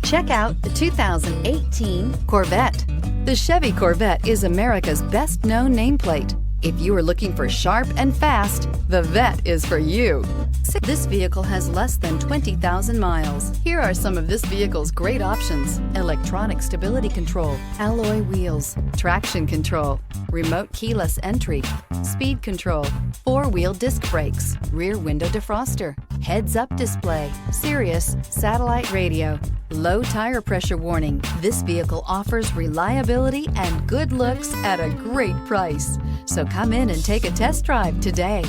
Check out the 2018 Corvette. The Chevy Corvette is America's best-known nameplate. If you are looking for sharp and fast, the Vette is for you. This vehicle has less than 20,000 miles. Here are some of this vehicle's great options: electronic stability control, alloy wheels, traction control, remote keyless entry, speed control, four-wheel disc brakes, rear window defroster, heads-up display, Sirius satellite radio, low tire pressure warning. This vehicle offers reliability and good looks at a great price. So come in and take a test drive today.